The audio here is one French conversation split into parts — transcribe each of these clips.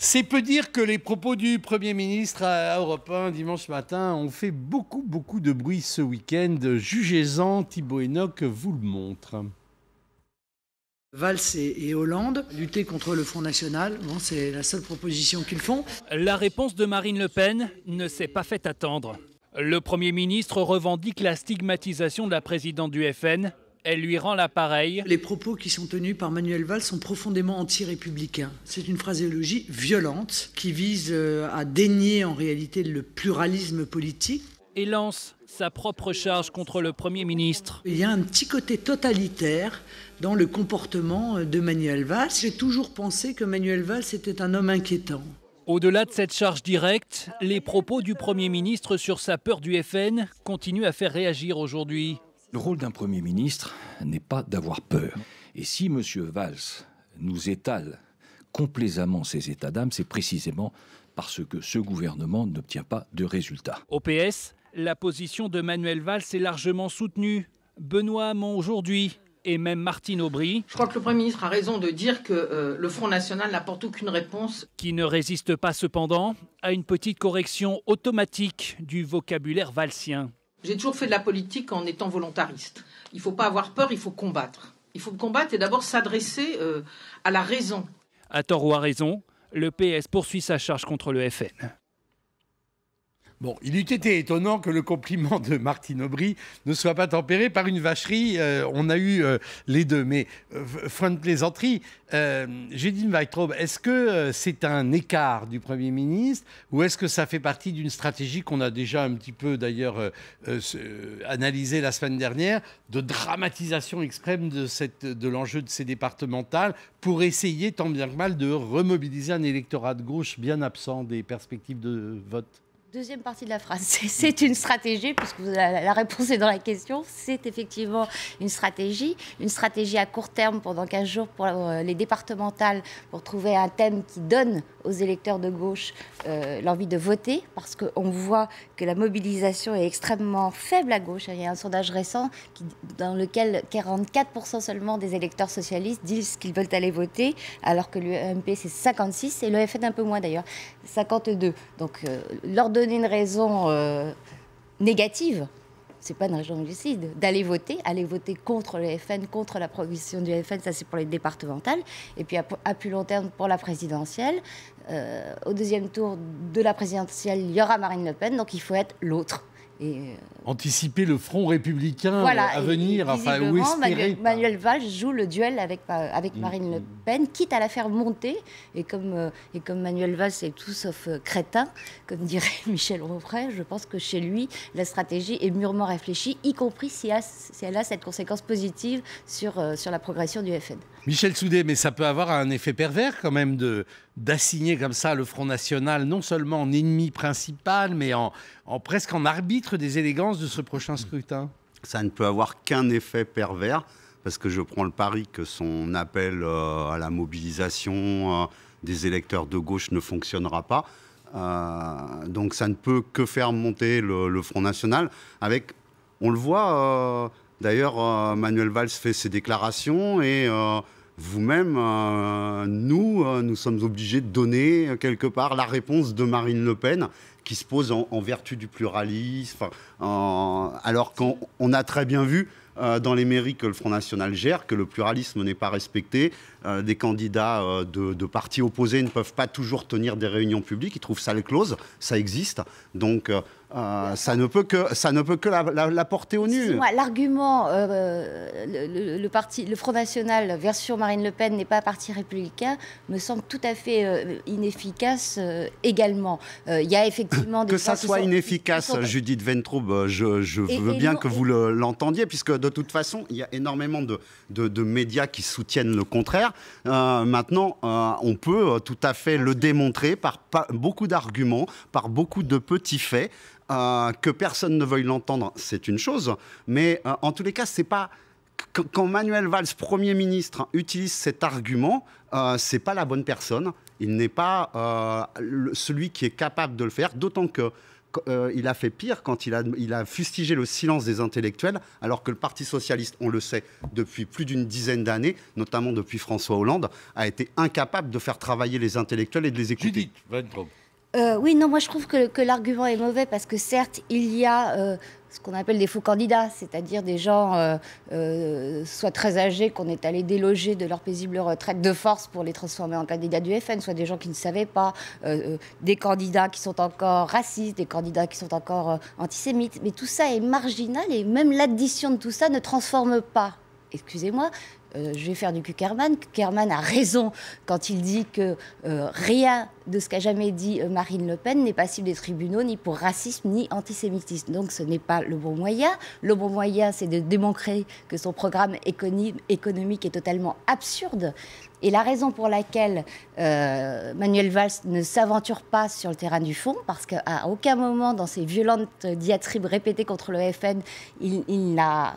C'est peu dire que les propos du Premier ministre à Europe 1 dimanche matin ont fait beaucoup de bruit ce week-end. Jugez-en, Thibaut Enoch vous le montre. Valls et Hollande, lutter contre le Front National, bon, c'est la seule proposition qu'ils font. La réponse de Marine Le Pen ne s'est pas fait attendre. Le Premier ministre revendique la stigmatisation de la présidente du FN. Elle lui rend l'appareil. Les propos qui sont tenus par Manuel Valls sont profondément anti-républicains. C'est une phraséologie violente qui vise à dénier en réalité le pluralisme politique. Et lance sa propre charge contre le Premier ministre. Il y a un petit côté totalitaire dans le comportement de Manuel Valls. J'ai toujours pensé que Manuel Valls était un homme inquiétant. Au-delà de cette charge directe, les propos du Premier ministre sur sa peur du FN continuent à faire réagir aujourd'hui. Le rôle d'un Premier ministre n'est pas d'avoir peur. Et si M. Valls nous étale complaisamment ses états d'âme, c'est précisément parce que ce gouvernement n'obtient pas de résultats. Au PS, la position de Manuel Valls est largement soutenue. Benoît Hamon aujourd'hui et même Martine Aubry. Je crois que le Premier ministre a raison de dire que le Front National n'apporte aucune réponse. Qui ne résiste pas cependant à une petite correction automatique du vocabulaire valsien. J'ai toujours fait de la politique en étant volontariste. Il ne faut pas avoir peur, il faut combattre. Il faut combattre et d'abord s'adresser à la raison. À tort ou à raison, le PS poursuit sa charge contre le FN. Bon, il eût été étonnant que le compliment de Martine Aubry ne soit pas tempéré par une vacherie. On a eu les deux. Mais, fin de plaisanterie, Judith Weintraub, est-ce que c'est un écart du Premier ministre ou est-ce que ça fait partie d'une stratégie qu'on a déjà un petit peu d'ailleurs analysée la semaine dernière, de dramatisation extrême de l'enjeu de ces départementales pour essayer tant bien que mal de remobiliser un électorat de gauche bien absent des perspectives de vote? Deuxième partie de la phrase, c'est une stratégie, puisque la réponse est dans la question, c'est effectivement une stratégie à court terme pendant 15 jours pour les départementales, pour trouver un thème qui donne aux électeurs de gauche l'envie de voter, parce qu'on voit que la mobilisation est extrêmement faible à gauche. Il y a un sondage récent dans lequel 44% seulement des électeurs socialistes disent qu'ils veulent aller voter, alors que l'UMP c'est 56, et le FN un peu moins d'ailleurs, 52. Donc leur donner une raison négative, c'est pas une raison lucide, d'aller voter, contre le FN, contre la proposition du FN, ça c'est pour les départementales, et puis à plus long terme pour la présidentielle. Au deuxième tour de la présidentielle, il y aura Marine Le Pen, donc il faut être l'autre. Anticiper le front républicain à venir, ou espérer. Manuel Valls joue le duel avec Marine Le Pen, quitte à la faire monter. Et comme Manuel Valls est tout sauf crétin, comme dirait Michel Onfray, je pense que chez lui, la stratégie est mûrement réfléchie, y compris si elle a cette conséquence positive sur la progression du FN. Michel Soudé, mais ça peut avoir un effet pervers quand même d'assigner comme ça le Front National, non seulement en ennemi principal, mais presque en arbitre des élégances de ce prochain scrutin. Ça ne peut avoir qu'un effet pervers, parce que je prends le pari que son appel à la mobilisation des électeurs de gauche ne fonctionnera pas. Donc ça ne peut que faire monter le Front National. On le voit, d'ailleurs, Manuel Valls fait ses déclarations et vous-même, nous sommes obligés de donner quelque part la réponse de Marine Le Pen qui se pose en vertu du pluralisme, alors qu'on a très bien vu dans les mairies que le Front National gère, que le pluralisme n'est pas respecté. Des candidats de partis opposés ne peuvent pas toujours tenir des réunions publiques, ils trouvent ça close, ça existe. Donc ça ne peut que la porter au nu. L'argument, le Front National version Marine Le Pen n'est pas un parti républicain, me semble tout à fait inefficace également. Il y a effectivement des que ça soit inefficace, Judith Weintraub, je veux bien que vous l'entendiez, puisque de toute façon, il y a énormément de médias qui soutiennent le contraire. Maintenant, on peut tout à fait le démontrer par beaucoup d'arguments, par beaucoup de petits faits. Que personne ne veuille l'entendre, c'est une chose. Mais en tous les cas, c'est pas... Quand Manuel Valls, Premier ministre, utilise cet argument, c'est pas la bonne personne. Il n'est pas celui qui est capable de le faire. D'autant que il a fait pire quand il a fustigé le silence des intellectuels, alors que le Parti socialiste, on le sait, depuis plus d'une dizaine d'années, notamment depuis François Hollande, a été incapable de faire travailler les intellectuels et de les écouter. Judith Van Traub. Oui, non, moi je trouve que l'argument est mauvais parce que certes, il y a ce qu'on appelle des faux candidats, c'est-à-dire des gens soit très âgés qu'on est allé déloger de leur paisible retraite de force pour les transformer en candidats du FN, soit des gens qui ne savaient pas, des candidats qui sont encore racistes, des candidats qui sont encore antisémites. Mais tout ça est marginal et même l'addition de tout ça ne transforme pas. Excusez-moi, je vais faire du Kuckerman. Kuckerman a raison quand il dit que rien de ce qu'a jamais dit Marine Le Pen n'est passible des tribunaux ni pour racisme ni antisémitisme. Donc ce n'est pas le bon moyen. Le bon moyen, c'est de démontrer que son programme économique est totalement absurde. Et la raison pour laquelle Manuel Valls ne s'aventure pas sur le terrain du fond, parce qu'à aucun moment dans ses violentes diatribes répétées contre le FN, il n'a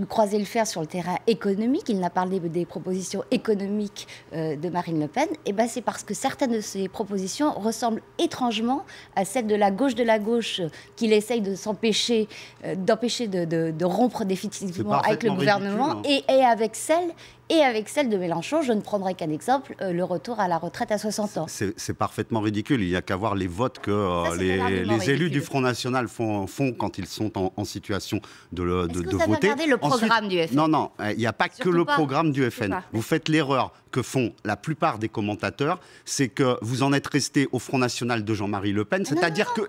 croisé le fer sur le terrain économique, il n'a parlé des propositions économiques de Marine Le Pen, et ben c'est parce que certaines de ces propositions ressemblent étrangement à celles de la gauche qu'il essaye de s'empêcher, d'empêcher de rompre définitivement avec le gouvernement, ridicule, hein. Et avec celle de Mélenchon, je ne prendrai qu'un exemple, le retour à la retraite à 60 ans. C'est parfaitement ridicule. Il n'y a qu'à voir les votes que les élus du Front National font quand ils sont en situation de voter. Est-ce que vous avez regardé le programme du FN ? Non, il n'y a pas que le programme du FN. Vous faites l'erreur que font la plupart des commentateurs, c'est que vous en êtes resté au Front National de Jean-Marie Le Pen. C'est-à-dire que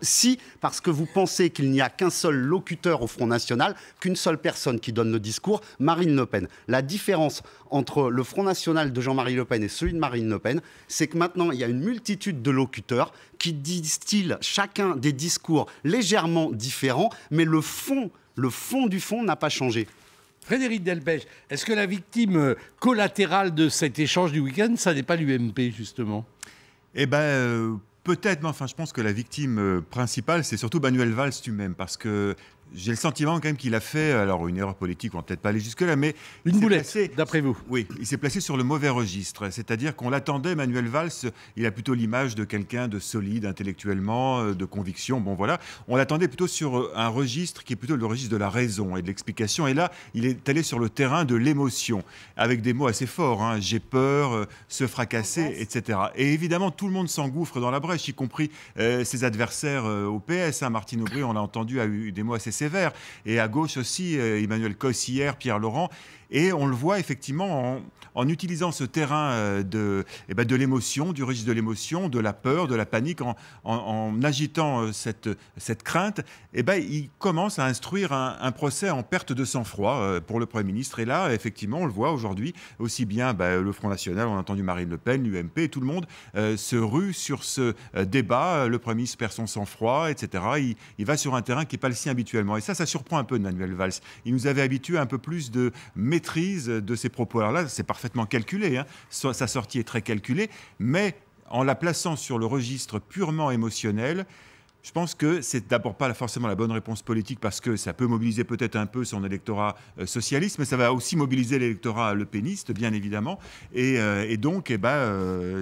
parce que vous pensez qu'il n'y a qu'un seul locuteur au Front National, qu'une seule personne qui donne le discours, Marine Le Pen. La différence entre le Front National de Jean-Marie Le Pen et celui de Marine Le Pen, c'est que maintenant, il y a une multitude de locuteurs qui distillent chacun des discours légèrement différents, mais le fond du fond n'a pas changé. Frédéric Delpech, est-ce que la victime collatérale de cet échange du week-end, ça n'est pas l'UMP, justement ? Eh bien, peut-être, mais enfin, je pense que la victime principale, c'est surtout Manuel Valls lui-même, parce que j'ai le sentiment quand même qu'il a fait, alors une erreur politique, on va peut-être pas aller jusque-là, mais... Une boulette, d'après vous. Oui, il s'est placé sur le mauvais registre, c'est-à-dire qu'on l'attendait, Manuel Valls, il a plutôt l'image de quelqu'un de solide intellectuellement, de conviction, bon voilà, on l'attendait plutôt sur un registre qui est plutôt le registre de la raison et de l'explication, et là, il est allé sur le terrain de l'émotion, avec des mots assez forts, hein, j'ai peur, se fracasser, etc. Et évidemment, tout le monde s'engouffre dans la brèche, y compris ses adversaires au PS, hein. Martine Aubry, on l'a entendu, a eu des mots assez sévère. Et à gauche aussi, Emmanuel Cos hier, Pierre Laurent. Et on le voit effectivement en utilisant ce terrain de l'émotion, du registre de l'émotion, de la peur, de la panique, en agitant cette crainte, il commence à instruire un procès en perte de sang-froid pour le Premier ministre. Et là, effectivement, on le voit aujourd'hui, aussi bien le Front National, on a entendu Marine Le Pen, l'UMP, et tout le monde se rue sur ce débat. Le Premier ministre perd son sang-froid, etc. Il va sur un terrain qui n'est pas le sien habituellement. Et ça surprend un peu Manuel Valls. Il nous avait habitués à un peu plus de maîtrise de ses propos. Alors là, c'est parfaitement calculé, hein. Sa sortie est très calculée, mais en la plaçant sur le registre purement émotionnel, je pense que c'est d'abord pas forcément la bonne réponse politique parce que ça peut mobiliser peut-être un peu son électorat socialiste, mais ça va aussi mobiliser l'électorat lepéniste, bien évidemment. Et donc,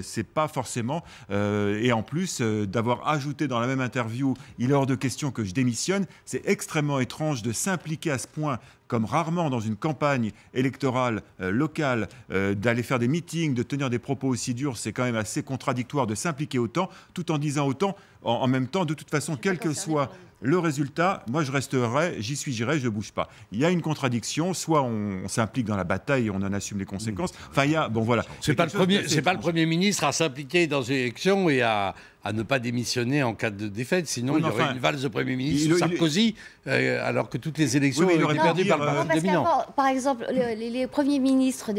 c'est pas forcément... et en plus, d'avoir ajouté dans la même interview « Il est hors de question que je démissionne », c'est extrêmement étrange de s'impliquer à ce point comme rarement dans une campagne électorale locale, d'aller faire des meetings, de tenir des propos aussi durs, c'est quand même assez contradictoire de s'impliquer autant, tout en disant autant, en même temps, de toute façon, quel que soit le résultat, moi je resterai, j'irai, je ne bouge pas. Il y a une contradiction, soit on s'implique dans la bataille et on en assume les conséquences, enfin il y a, bon voilà. C'est pas le Premier ministre à s'impliquer dans une élection et à ne pas démissionner en cas de défaite, sinon il y aurait une valse de Premier ministre Sarkozy, alors que toutes les élections ont été perdues par le parti dominant. Par exemple, les premiers ministres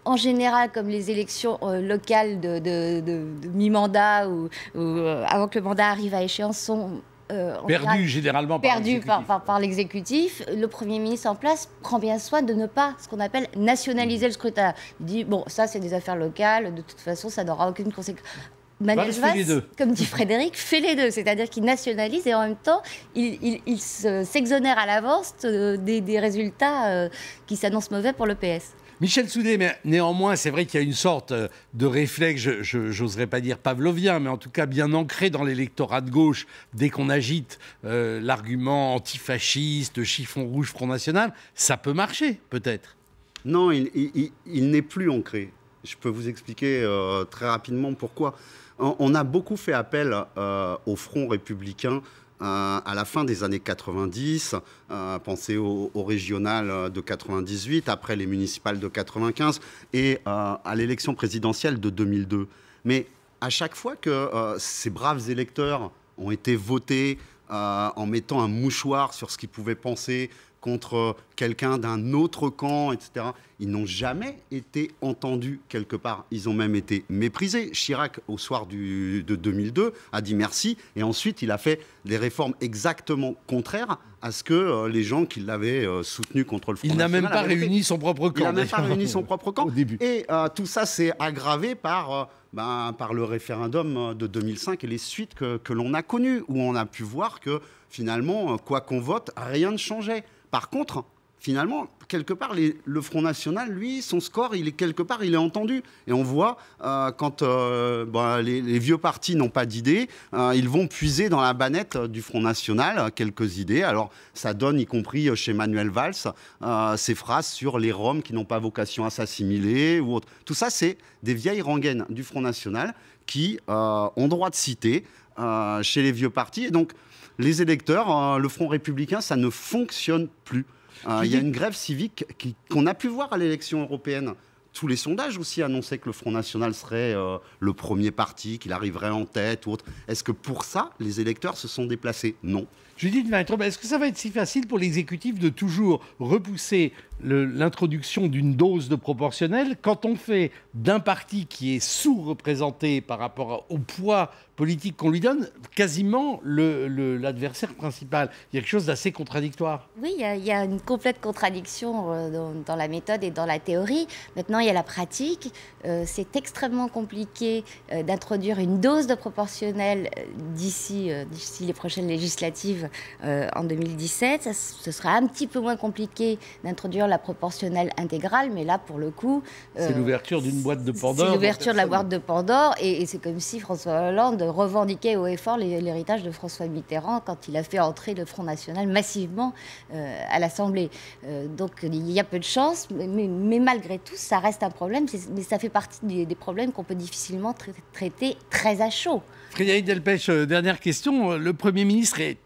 en général, comme les élections locales de mi-mandat ou avant que le mandat arrive à échéance, sont généralement perdu par l'exécutif. Le Premier ministre en place prend bien soin de ne pas, ce qu'on appelle, nationaliser le scrutin. Il dit, bon, ça c'est des affaires locales, de toute façon ça n'aura aucune conséquence. Manuel Valls, comme dit Frédéric, fait les deux, c'est-à-dire qu'il nationalise et en même temps il s'exonère à l'avance des résultats qui s'annoncent mauvais pour le PS. Michel Soudé, mais néanmoins, c'est vrai qu'il y a une sorte de réflexe, j'oserais pas dire pavlovien, mais en tout cas bien ancré dans l'électorat de gauche, dès qu'on agite l'argument antifasciste, chiffon rouge, Front National, ça peut marcher, peut-être. Non, il n'est plus ancré. Je peux vous expliquer très rapidement pourquoi. On a beaucoup fait appel au Front républicain à la fin des années 90, pensez aux régionales de 98, après les municipales de 95 et à l'élection présidentielle de 2002. Mais à chaque fois que ces braves électeurs ont été votés en mettant un mouchoir sur ce qu'ils pouvaient penser contre quelqu'un d'un autre camp, etc. Ils n'ont jamais été entendus quelque part. Ils ont même été méprisés. Chirac, au soir de 2002, a dit merci. Et ensuite, il a fait des réformes exactement contraires à ce que les gens qui l'avaient soutenu contre le Front National... Il n'a même pas réuni son propre camp. Il n'a même pas réuni son propre camp. Au début. Et tout ça s'est aggravé par le référendum de 2005 et les suites que l'on a connues, où on a pu voir que finalement, quoi qu'on vote, rien ne changeait. Par contre, finalement, quelque part, le Front National, lui, son score, il est entendu. Et on voit, quand les vieux partis n'ont pas d'idées, ils vont puiser dans la bannette du Front National quelques idées. Alors, ça donne, y compris chez Manuel Valls, ces phrases sur les Roms qui n'ont pas vocation à s'assimiler ou autre. Tout ça, c'est des vieilles rengaines du Front National qui ont droit de citer chez les vieux partis. Et donc, les électeurs, le Front républicain, ça ne fonctionne plus. Il y a une grève civique qu'on a pu voir à l'élection européenne. Tous les sondages aussi annonçaient que le Front National serait le premier parti, qu'il arriverait en tête ou autre. Est-ce que pour ça, les électeurs se sont déplacés? Non. Judith Weintraub, est-ce que ça va être si facile pour l'exécutif de toujours repousser l'introduction d'une dose de proportionnelle quand on fait d'un parti qui est sous-représenté par rapport au poids politique qu'on lui donne quasiment l'adversaire principal? Il y a quelque chose d'assez contradictoire. Oui, il y a une complète contradiction dans la méthode et dans la théorie. Maintenant, il y a la pratique. C'est extrêmement compliqué d'introduire une dose de proportionnelle d'ici les prochaines législatives en 2017. Ce sera un petit peu moins compliqué d'introduire la proportionnelle intégrale, mais là, pour le coup... c'est l'ouverture d'une boîte de Pandore. C'est l'ouverture de la boîte de Pandore, et c'est comme si François Hollande revendiquait haut et fort l'héritage de François Mitterrand quand il a fait entrer le Front National massivement à l'Assemblée. Donc il y a peu de chance, mais malgré tout, ça reste un problème, mais ça fait partie des problèmes qu'on peut difficilement traiter très à chaud. Frédéric Delpech, dernière question. Le Premier ministre est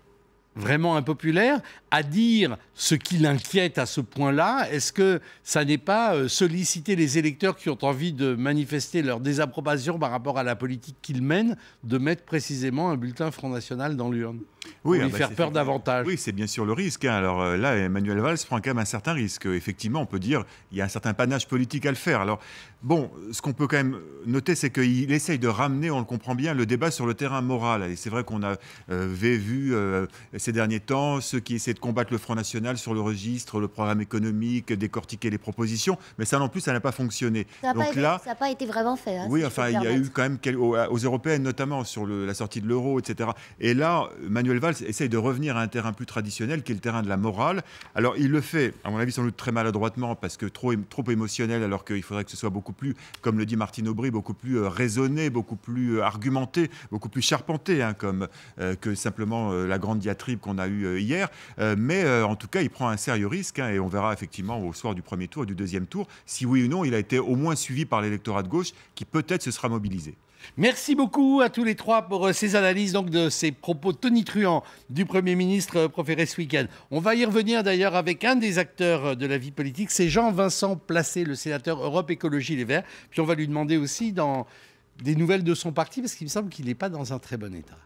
vraiment impopulaire à dire ce qui l'inquiète à ce point-là. Est-ce que ça n'est pas solliciter les électeurs qui ont envie de manifester leur désapprobation par rapport à la politique qu'il mène, de mettre précisément un bulletin Front National dans l'urne pour lui faire peur davantage? Oui, c'est bien sûr le risque. Alors là, Emmanuel Valls prend quand même un certain risque. Effectivement, on peut dire qu'il y a un certain panache politique à le faire. Alors bon, ce qu'on peut quand même noter, c'est qu'il essaye de ramener, on le comprend bien, le débat sur le terrain moral. Et c'est vrai qu'on avait vu ces derniers temps ceux qui essaient de combattre le Front National sur le registre, le programme économique, décortiquer les propositions, mais ça non plus, ça n'a pas fonctionné. Ça n'a pas été vraiment fait. Hein, oui, si enfin, il y a eu quand même aux européennes notamment sur la sortie de l'euro, etc. Et là, Manuel Valls essaye de revenir à un terrain plus traditionnel, qui est le terrain de la morale. Alors, il le fait, à mon avis, sans doute très maladroitement, parce que trop émotionnel, alors qu'il faudrait que ce soit beaucoup plus, comme le dit Martine Aubry, beaucoup plus raisonné, beaucoup plus argumenté, beaucoup plus charpenté, hein, que simplement la grande diatribe qu'on a eue hier. Mais en tout cas, il prend un sérieux risque, hein, et on verra effectivement au soir du premier tour et du deuxième tour si oui ou non il a été au moins suivi par l'électorat de gauche qui peut-être se sera mobilisé. Merci beaucoup à tous les trois pour ces analyses donc, de ces propos tonitruants du Premier ministre proféré ce week-end. On va y revenir d'ailleurs avec un des acteurs de la vie politique, c'est Jean-Vincent Placé, le sénateur Europe Écologie Les Verts. Puis on va lui demander aussi des nouvelles de son parti parce qu'il me semble qu'il n'est pas dans un très bon état.